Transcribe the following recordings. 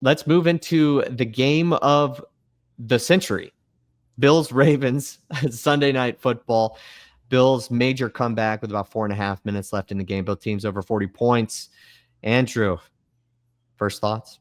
let's move into the game of the century. Bills Ravens Sunday Night Football. Bills major comeback with about 4.5 minutes left in the game. Both teams over 40 points. Andrew, first thoughts?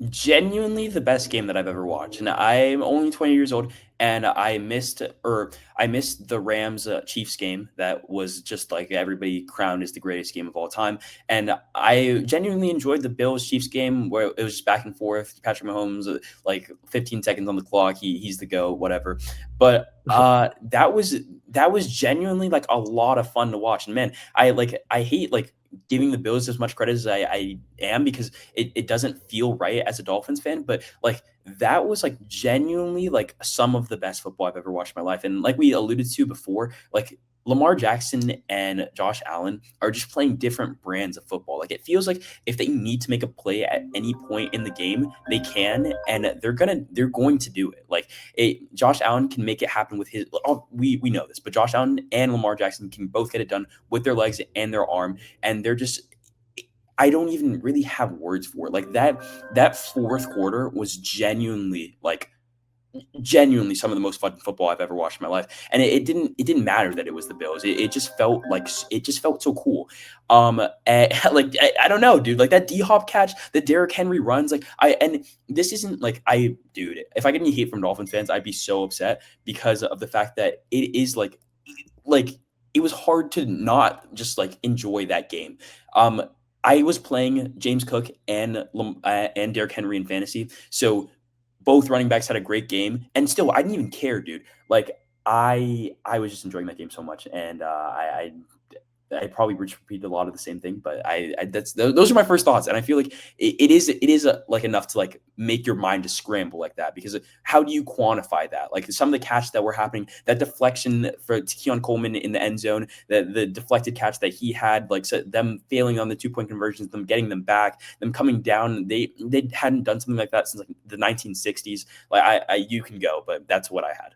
Genuinely the best game that I've ever watched. And I'm only 20 years old, and I missed the Rams Chiefs game that was just like everybody crowned as the greatest game of all time. And I genuinely enjoyed the Bills Chiefs game where it was just back and forth. Patrick Mahomes, like 15 seconds on the clock, he's the go, whatever. But that was genuinely like a lot of fun to watch. And man, I hate like giving the Bills as much credit as I am, because it doesn't feel right as a Dolphins fan, but like that was like genuinely like some of the best football I've ever watched in my life. And like we alluded to before, like Lamar Jackson and Josh Allen are just playing different brands of football. Like it feels like if they need to make a play at any point in the game, they can, and they're going to do it. Like Josh Allen can make it happen with his. Oh, we know this, but Josh Allen and Lamar Jackson can both get it done with their legs and their arm, and they're just. I don't even really have words for it. Like that fourth quarter was genuinely some of the most fun football I've ever watched in my life. And it didn't matter that it was the Bills. It just felt like it just felt so cool. I don't know, dude. Like that D Hop catch, the Derrick Henry runs. And this isn't like dude. If I get any hate from Dolphins fans, I'd be so upset because of the fact that it is like it was hard to not just like enjoy that game. I was playing James Cook and Derrick Henry in fantasy, so both running backs had a great game, and still I didn't even care, dude. Like I was just enjoying that game so much, and I probably repeated a lot of the same thing, but those are my first thoughts, and I feel like it is like enough to like make your mind to scramble like that, because how do you quantify that? Like some of the catches that were happening, that deflection for Keon Coleman in the end zone, the deflected catch that he had, like so them failing on the 2-point conversions, them getting them back, them coming down, they hadn't done something like that since like the 1960s. Like you can go, but that's what I had.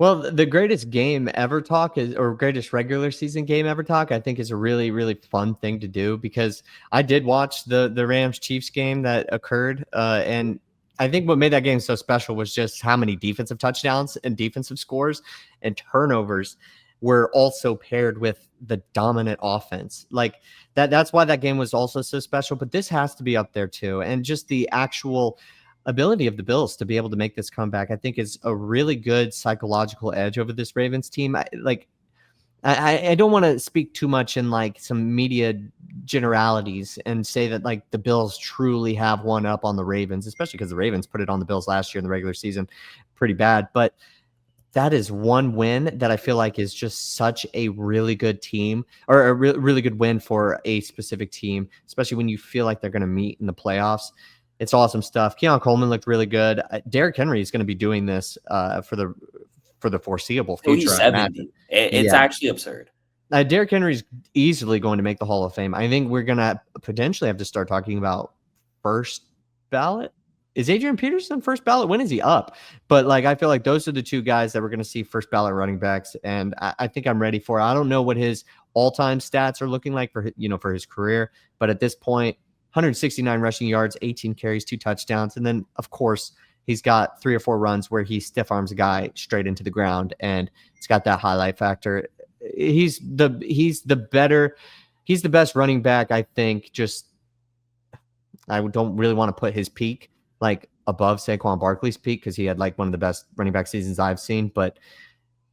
Well, the greatest game ever talk or greatest regular season game ever talk, I think is a really, really fun thing to do, because I did watch the Rams Chiefs game that occurred. And I think what made that game so special was just how many defensive touchdowns and defensive scores and turnovers were also paired with the dominant offense. Like that's why that game was also so special. But this has to be up there too. And just the actual ability of the Bills to be able to make this comeback, I think, is a really good psychological edge over this Ravens team. I don't want to speak too much in like some media generalities and say that like the Bills truly have one up on the Ravens, especially because the Ravens put it on the Bills last year in the regular season pretty bad. But that is one win that I feel like is just such a really good team, or a really good win for a specific team, especially when you feel like they're going to meet in the playoffs. It's awesome stuff. Keon Coleman looked really good. Derrick Henry is going to be doing this for the foreseeable So he's future, I imagine. 70. It's Yeah. actually absurd. Derrick Henry's easily going to make the Hall of Fame. I think we're going to potentially have to start talking about first ballot. Is Adrian Peterson first ballot? When is he up? But like, I feel like those are the two guys that we're going to see first ballot running backs, and I think I'm ready for it. I don't know what his all-time stats are looking like for his career, but at this point, 169 rushing yards, 18 carries, 2 touchdowns, and then of course he's got 3 or 4 runs where he stiff arms a guy straight into the ground, and it's got that highlight factor. He's the best running back, I think. Just I don't really want to put his peak like above Saquon Barkley's peak, because he had like one of the best running back seasons I've seen, but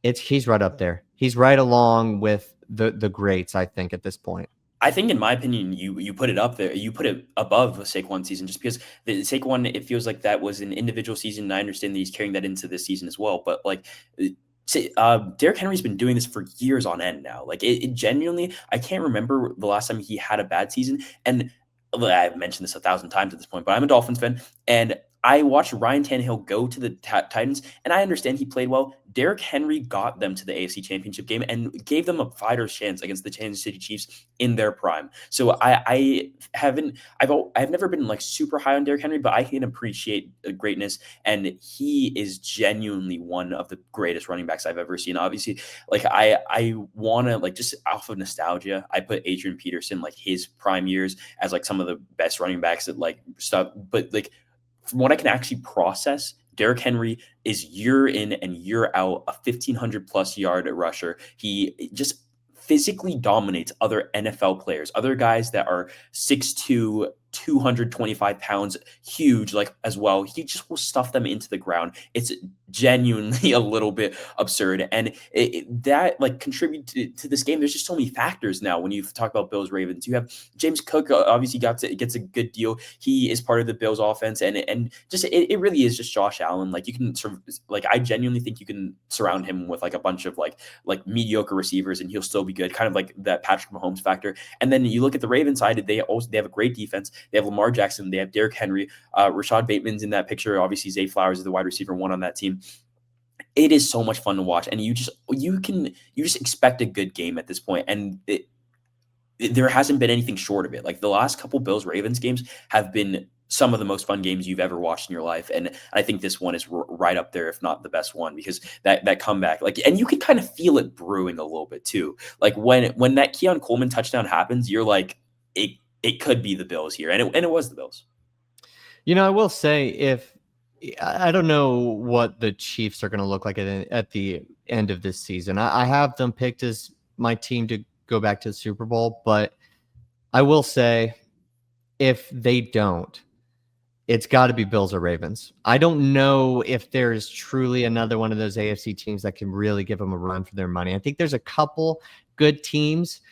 he's right up there. He's right along with the greats, I think, at this point. I think, in my opinion, you put it up there. You put it above the Saquon season, just because the Saquon, it feels like that was an individual season. And I understand that he's carrying that into this season as well. But like, Derrick Henry's been doing this for years on end now. Like it genuinely, I can't remember the last time he had a bad season. And I've mentioned this 1,000 times at this point, but I'm a Dolphins fan, and I watched Ryan Tannehill go to the Titans, and I understand he played well. Derrick Henry got them to the AFC Championship game and gave them a fighter's chance against the Kansas City Chiefs in their prime. So I've never been like super high on Derrick Henry, but I can appreciate the greatness, and he is genuinely one of the greatest running backs I've ever seen. Obviously, like I want to, like, just off of nostalgia, I put Adrian Peterson, like his prime years, as like some of the best running backs that like stuff, but like from what I can actually process, Derrick Henry is year in and year out a 1,500 plus yard rusher. He just physically dominates other NFL players, other guys that are 6'2", 225 pounds, huge, like as well. He just will stuff them into the ground. It's genuinely a little bit absurd. And that like contributed to this game. There's just so many factors now when you talk about Bills Ravens. You have James Cook, obviously gets a good deal. He is part of the Bills offense, and just it really is just Josh Allen. Like you can sort of like I genuinely think you can surround him with like a bunch of like mediocre receivers and he'll still be good, kind of like that Patrick Mahomes factor. And then you look at the Ravens side, they have a great defense. They have Lamar Jackson, they have Derrick Henry, Rashad Bateman's in that picture. Obviously, Zay Flowers is the wide receiver one on that team. It is so much fun to watch, and you just expect a good game at this point, and there hasn't been anything short of it. Like the last couple Bills Ravens games have been some of the most fun games you've ever watched in your life, and I think this one is right up there, if not the best one, because that comeback, like, and you can kind of feel it brewing a little bit too. Like when that Keon Coleman touchdown happens, you're like, it could be the Bills here, and it was the Bills. I will say, I don't know what the Chiefs are going to look like at the end of this season. I have them picked as my team to go back to the Super Bowl, but I will say if they don't, it's got to be Bills or Ravens. I don't know if there is truly another one of those AFC teams that can really give them a run for their money. I think there's a couple good teams,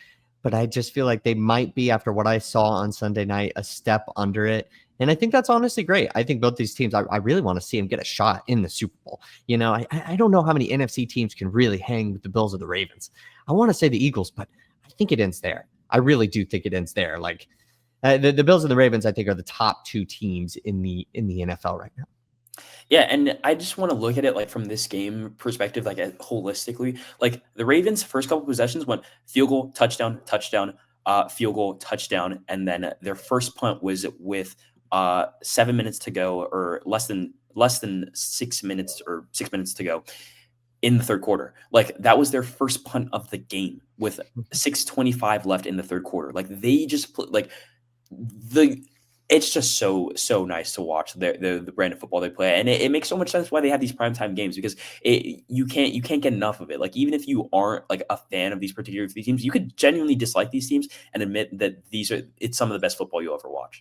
but I just feel like they might be, after what I saw on Sunday night, a step under it. And I think that's honestly great. I think both these teams, I really want to see them get a shot in the Super Bowl. I don't know how many NFC teams can really hang with the Bills or the Ravens. I want to say the Eagles, but I think it ends there. I really do think it ends there. Like the Bills and the Ravens, I think, are the top two teams in the NFL right now. Yeah, and I just want to look at it like from this game perspective, like holistically. Like the Ravens' first couple possessions went field goal, touchdown, touchdown, field goal, touchdown, and then their first punt was with 7 minutes to go, or less than 6 minutes, or 6 minutes to go in the third quarter. Like that was their first punt of the game with 6:25 left in the third quarter. Like they just put like it's just so nice to watch the brand of football they play, and it makes so much sense why they have these primetime games, because you can't get enough of it. Like even if you aren't like a fan of these particular teams, you could genuinely dislike these teams and admit that it's some of the best football you'll ever watch.